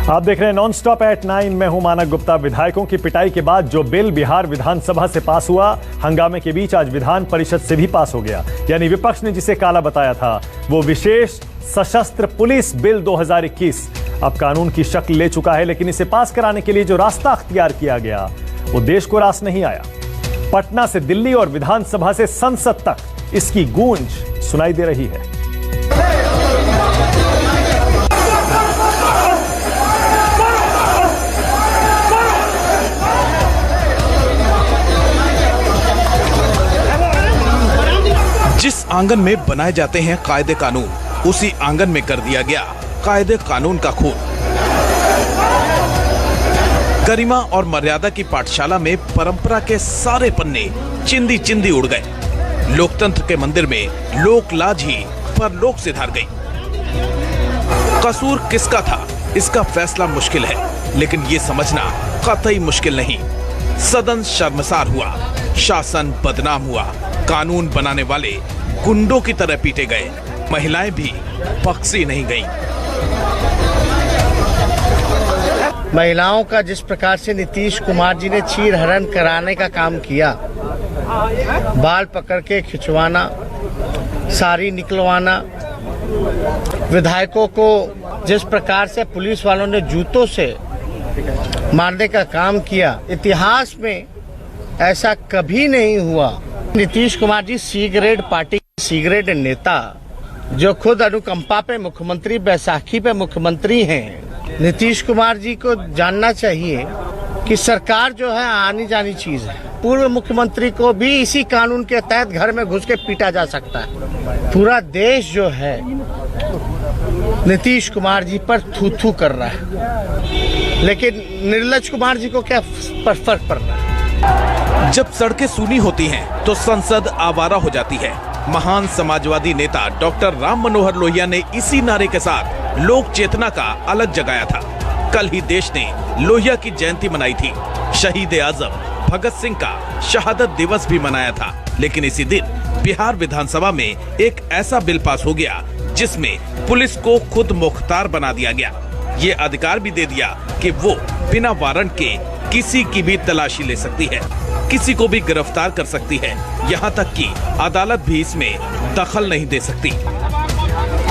आप देख रहे हैं नॉन स्टॉप एट 9। मैं हूं मानक गुप्ता। विधायकों की पिटाई के बाद जो बिल बिहार विधानसभा से पास हुआ, हंगामे के बीच आज विधान परिषद से भी पास हो गया। यानी विपक्ष ने जिसे काला बताया था, वो विशेष सशस्त्र पुलिस बिल 2021 अब कानून की शक्ल ले चुका है। लेकिन इसे पास कराने के लिए जो रास्ता अख्तियार किया गया, वो देश को रास नहीं आया। पटना से दिल्ली और विधानसभा से संसद तक इसकी गूंज सुनाई दे रही है। जिस आंगन में बनाए जाते हैं कायदे कानून, उसी आंगन में कर दिया गया कायदे कानून का खून। गरिमा और मर्यादा की पाठशाला में परंपरा के सारे पन्ने चिंदी चिंदी उड़ गए। लोकतंत्र के मंदिर में लोक लाज ही परलोक से धार गई। कसूर किसका था, इसका फैसला मुश्किल है, लेकिन ये समझना कतई मुश्किल नहीं। सदन शर्मसार हुआ, शासन बदनाम हुआ, कानून बनाने वाले गुंडों की तरह पीटे गए, महिलाएं भी बख्शी नहीं गईं। महिलाओं का जिस प्रकार से नीतीश कुमार जी ने चीर हरण कराने का काम किया, बाल पकड़ के खिंचवाना, साड़ी निकलवाना, विधायकों को जिस प्रकार से पुलिस वालों ने जूतों से मारने का काम किया, इतिहास में ऐसा कभी नहीं हुआ। Nitish Kumar ji C grade party C grade नेता, जो खुद अनुकंपा पे मुख्यमंत्री, बैसाखी पे मुख्यमंत्री हैं। नीतीश कुमार जी को जानना चाहिए कि सरकार जो है आनी जानी चीज है। पूर्व मुख्यमंत्री को भी इसी कानून के तहत घर में घुस के पीटा जा सकता है। पूरा देश जो है नीतीश कुमार जी पर थू थू कर रहा है, लेकिन निर्लज कुमार जी को क्या फर्क पड़ रहा है। जब सड़कें सूनी होती हैं, तो संसद आवारा हो जाती है। महान समाजवादी नेता डॉक्टर राम मनोहर लोहिया ने इसी नारे के साथ लोक चेतना का अलग जगाया था। कल ही देश ने लोहिया की जयंती मनाई थी। शहीद आजम भगत सिंह का शहादत दिवस भी मनाया था। लेकिन इसी दिन बिहार विधानसभा में एक ऐसा बिल पास हो गया जिसमें पुलिस को खुद मुख्तार बना दिया गया। ये अधिकार भी दे दिया कि वो बिना वारंट के किसी की भी तलाशी ले सकती है, किसी को भी गिरफ्तार कर सकती है। यहाँ तक कि अदालत भी इसमें दखल नहीं दे सकती।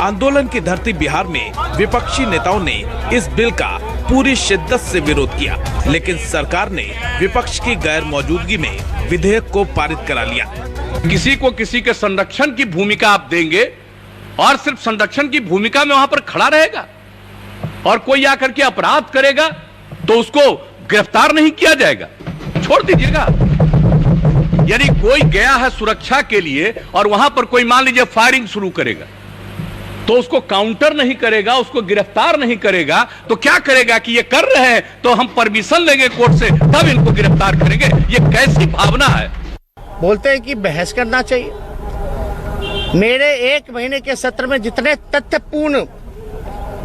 आंदोलन की धरती बिहार में विपक्षी नेताओं ने इस बिल का पूरी शिद्दत से विरोध किया, लेकिन सरकार ने विपक्ष की गैर मौजूदगी में विधेयक को पारित करा लिया। किसी को किसी के संरक्षण की भूमिका आप देंगे और सिर्फ संरक्षण की भूमिका में वहां पर खड़ा रहेगा, और कोई आकर के अपराध करेगा तो उसको गिरफ्तार नहीं किया जाएगा, छोड़ दीजिएगा। यदि कोई गया है सुरक्षा के लिए और वहां पर कोई मान लीजिए फायरिंग शुरू करेगा, तो उसको काउंटर नहीं करेगा, उसको गिरफ्तार नहीं करेगा, तो क्या करेगा कि ये कर रहे हैं तो हम परमिशन लेंगे कोर्ट से, तब इनको गिरफ्तार करेंगे। ये कैसी भावना है। बोलते हैं कि बहस करना चाहिए। मेरे 1 महीने के सत्र में जितने तथ्यपूर्ण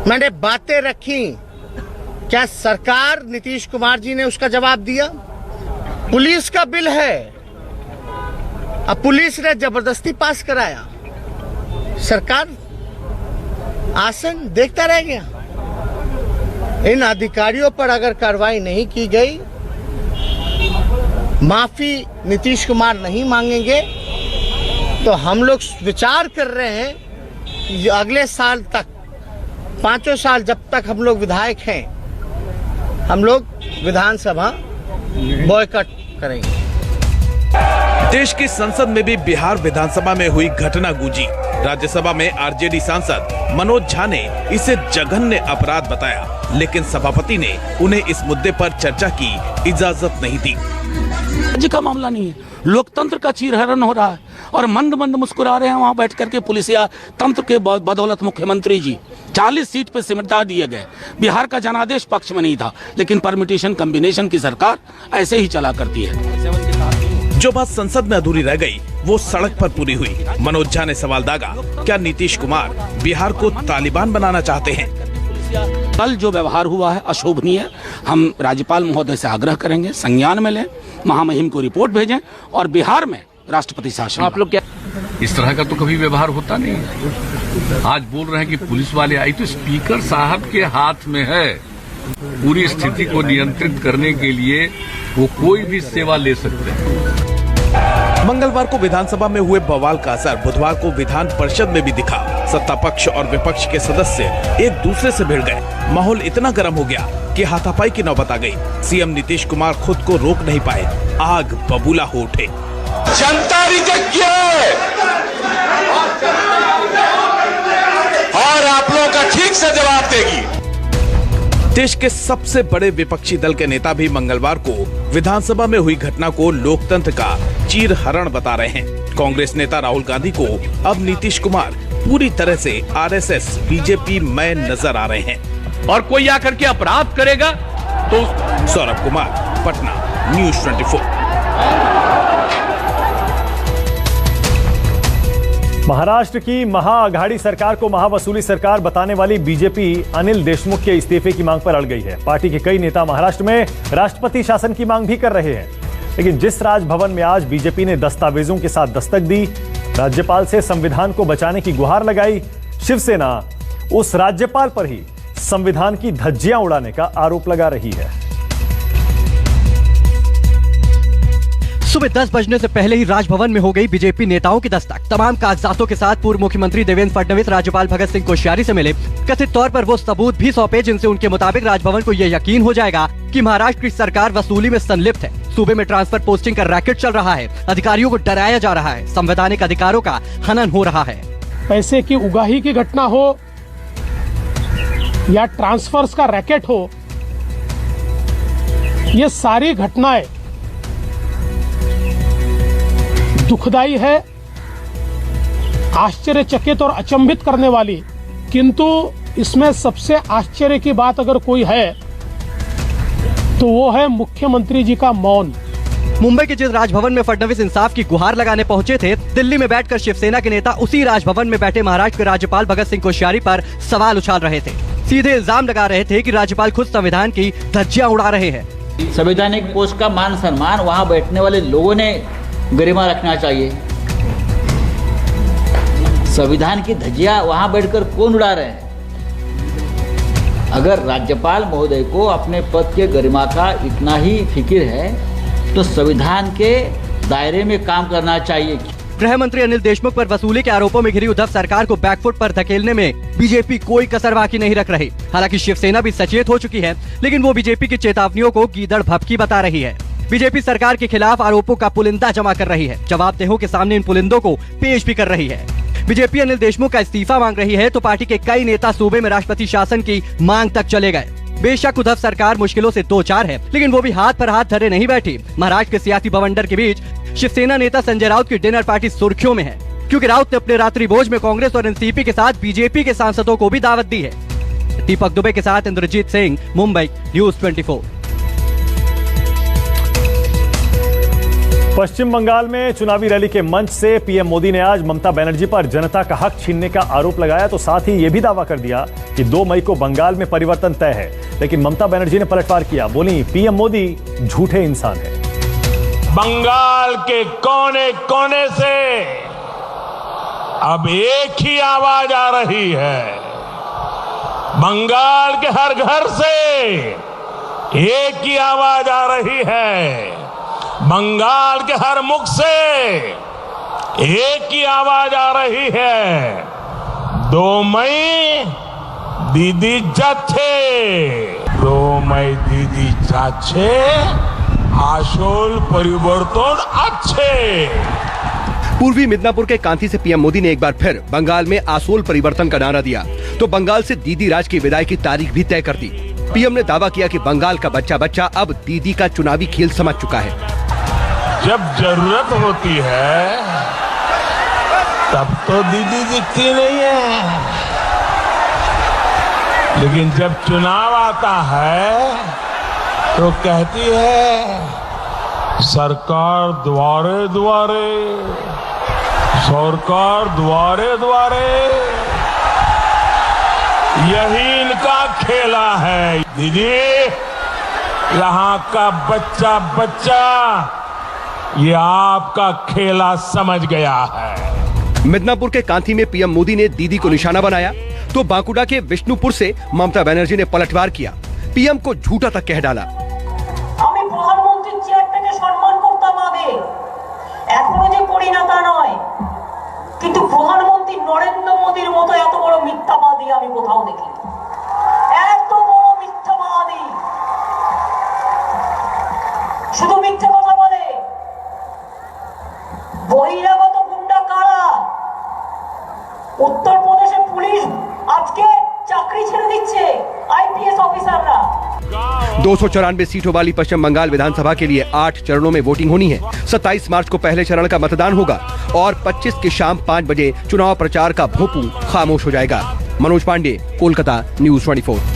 मैंने बातें रखी, क्या सरकार नीतीश कुमार जी ने उसका जवाब दिया? पुलिस का बिल है, अब पुलिस ने जबरदस्ती पास कराया, सरकार आसन देखता रह गया। इन अधिकारियों पर अगर कार्रवाई नहीं की गई, माफी नीतीश कुमार नहीं मांगेंगे, तो हम लोग विचार कर रहे हैं कि अगले साल तक, 5 साल जब तक हम लोग विधायक हैं, हम लोग विधानसभा बॉयकॉट करेंगे। देश की संसद में भी बिहार विधानसभा में हुई घटना गूंजी। राज्यसभा में आरजेडी सांसद मनोज झा ने इसे जघन्य अपराध बताया, लेकिन सभापति ने उन्हें इस मुद्दे पर चर्चा की इजाजत नहीं दी। राज्य का मामला नहीं है, लोकतंत्र का चीरहरण हो रहा है और मंद मंद मुस्कुरा रहे हैं वहां बैठ करके पुलिसिया तंत्र के बदौलत मुख्यमंत्री जी 40 सीट पे सिमटा दिए गए। बिहार का जनादेश पक्ष में नहीं था, लेकिन परमिटेशन कॉम्बिनेशन की सरकार ऐसे ही चला करती है। जो बात संसद में अधूरी रह गई, वो सड़क पर पूरी हुई। मनोज झा ने सवाल दागा, क्या नीतीश कुमार बिहार को तालिबान बनाना चाहते हैं? कल जो व्यवहार हुआ है अशोभनीय है। हम राज्यपाल महोदय से आग्रह करेंगे संज्ञान में लें, महामहिम को रिपोर्ट भेजें और बिहार में राष्ट्रपति शासन। आप लोग क्या इस तरह का तो कभी व्यवहार होता नहीं है। आज बोल रहे हैं कि पुलिस वाले आई, तो स्पीकर साहब के हाथ में है पूरी स्थिति को नियंत्रित करने के लिए वो कोई भी सेवा ले सकते हैं। मंगलवार को विधानसभा में हुए बवाल का असर बुधवार को विधान परिषद में भी दिखा। सत्ता पक्ष और विपक्ष के सदस्य एक दूसरे से भिड़ गए। माहौल इतना गर्म हो गया कि हाथापाई की नौबत आ गई। सीएम नीतीश कुमार खुद को रोक नहीं पाए, आग बबूला हो उठे। जनता रिजेक्ट किया है और आप लोगों का ठीक से जवाब देगी। देश के सबसे बड़े विपक्षी दल के नेता भी मंगलवार को विधानसभा में हुई घटना को लोकतंत्र का चीरहरण बता रहे हैं। कांग्रेस नेता राहुल गांधी को अब नीतीश कुमार पूरी तरह से आरएसएस बीजेपी में नजर आ रहे हैं। और कोई आकर के अपराध करेगा तो सौरभ कुमार, पटना, न्यूज 24। महाराष्ट्र की महाअघाड़ी सरकार को महावसूली सरकार बताने वाली बीजेपी अनिल देशमुख के इस्तीफे की मांग पर अड़ गई है। पार्टी के कई नेता महाराष्ट्र में राष्ट्रपति शासन की मांग भी कर रहे हैं, लेकिन जिस राजभवन में आज बीजेपी ने दस्तावेजों के साथ दस्तक दी, राज्यपाल से संविधान को बचाने की गुहार लगाई, शिवसेना उस राज्यपाल पर ही संविधान की धज्जियां उड़ाने का आरोप लगा रही है। सुबह 10 बजने से पहले ही राजभवन में हो गई बीजेपी नेताओं की दस्तक। तमाम कागजातों के साथ पूर्व मुख्यमंत्री देवेंद्र फडणवीस राज्यपाल भगत सिंह कोश्यारी से मिले। कथित तौर पर वो सबूत भी सौंपे जिनसे उनके मुताबिक राजभवन को ये यकीन हो जाएगा कि महाराष्ट्र की सरकार वसूली में संलिप्त है। सूबे में ट्रांसफर पोस्टिंग का रैकेट चल रहा है, अधिकारियों को डराया जा रहा है, संवैधानिक अधिकारों का हनन हो रहा है। पैसे की उगाही की घटना हो या ट्रांसफर्स का रैकेट हो, ये सारी घटनाएं दुखदाई है, आश्चर्यचकित और अचंभित करने वाली। किंतु इसमें सबसे आश्चर्य की बात अगर कोई है तो वो है मुख्यमंत्री जी का मौन। मुंबई के जिस राजभवन में फडणवीस इंसाफ की गुहार लगाने पहुंचे थे, दिल्ली में बैठकर शिवसेना के नेता उसी राजभवन में बैठे महाराष्ट्र के राज्यपाल भगत सिंह कोश्यारी पर सवाल उछाल रहे थे। सीधे इल्जाम लगा रहे थे कि राज्यपाल खुद संविधान की धज्जियां उड़ा रहे हैं। संवैधानिक पोस्ट का मान सम्मान वहां बैठने वाले लोगों ने गरिमा रखना चाहिए। संविधान की धज्जियां वहां बैठकर कौन उड़ा रहे हैं? अगर राज्यपाल महोदय को अपने पद के गरिमा का इतना ही फिक्र है तो संविधान के दायरे में काम करना चाहिए। गृह मंत्री अनिल देशमुख पर वसूली के आरोपों में घिरी उद्धव सरकार को बैकफुट पर धकेलने में बीजेपी कोई कसर बाकी नहीं रख रही। हालांकि शिवसेना भी सचेत हो चुकी है, लेकिन वो बीजेपी की चेतावनियों को गीदड़ भभकी बता रही है। बीजेपी सरकार के खिलाफ आरोपों का पुलिंदा जमा कर रही है, जवाबदेहों के सामने इन पुलिंदों को पेश भी कर रही है। बीजेपी अनिल देशमुख का इस्तीफा मांग रही है तो पार्टी के कई नेता सूबे में राष्ट्रपति शासन की मांग तक चले गए। बेशक उद्धव सरकार मुश्किलों से दो चार है, लेकिन वो भी हाथ पर हाथ धरे नहीं बैठी। महाराष्ट्र के सियासी बवंडर के बीच शिवसेना नेता संजय राउत की डिनर पार्टी सुर्खियों में है, क्योंकि राउत ने अपने रात्रि भोज में कांग्रेस और एनसीपी के साथ बीजेपी के सांसदों को भी दावत दी है। दीपक दुबे के साथ इंद्रजीत सिंह, मुंबई, न्यूज 24। पश्चिम बंगाल में चुनावी रैली के मंच से पीएम मोदी ने आज ममता बनर्जी पर जनता का हक छीनने का आरोप लगाया, तो साथ ही यह भी दावा कर दिया कि 2 मई को बंगाल में परिवर्तन तय है। लेकिन ममता बनर्जी ने पलटवार किया, बोली पीएम मोदी झूठे इंसान हैं। बंगाल के कोने कोने से अब एक ही आवाज आ रही है। बंगाल के हर घर से एक ही आवाज आ रही है। बंगाल के हर मुख से एक ही आवाज आ रही है। 2 मई दीदी जाच्छे, 2 मई दीदी जाच्छे, आशोल परिवर्तन अच्छे। पूर्वी मिदनापुर के कांथी से पीएम मोदी ने एक बार फिर बंगाल में आसोल परिवर्तन का नारा दिया, तो बंगाल से दीदी राज की विदाई की तारीख भी तय कर दी। पीएम ने दावा किया कि बंगाल का बच्चा बच्चा अब दीदी का चुनावी खेल समझ चुका है। जब जरूरत होती है तब तो दीदी दिखती नहीं है, लेकिन जब चुनाव आता है तो कहती है सरकार द्वारे द्वारे, सरकार द्वारे द्वारे। यही इनका खेला है। दीदी, यहाँ का बच्चा बच्चा ये आपका खेला समझ गया है। मिदनापुर के कांथी में पीएम मोदी ने दीदी को निशाना बनाया, तो बांकुड़ा के विष्णुपुर से ममता बनर्जी ने पलटवार किया। पीएम को झूठा तक कह डाला। আমি প্রধানমন্ত্রীর চেয়ারটাকে সম্মান করতাম আগে, এখনো যে করি না তা নয়, কিন্তু প্রধানমন্ত্রী নরেন্দ্র মোদীর মতো এত বড় মিথ্যাবাদী আমি কোথাও দেখিনি। এত বড় মিথ্যাবাদী, শুধু মিথ্যে কথা বলে। বহিরাগত গুন্ডা কারা? উত্তরপ্রদেশে পুলিশ আজকে চাকরি ছেড়ে দিচ্ছে আইপিএস অফিসাররা। 294 सीटों वाली पश्चिम बंगाल विधानसभा के लिए 8 चरणों में वोटिंग होनी है। 27 मार्च को पहले चरण का मतदान होगा और 25 की शाम 5 बजे चुनाव प्रचार का भोंपू खामोश हो जाएगा। मनोज पांडे, कोलकाता, न्यूज़ 24।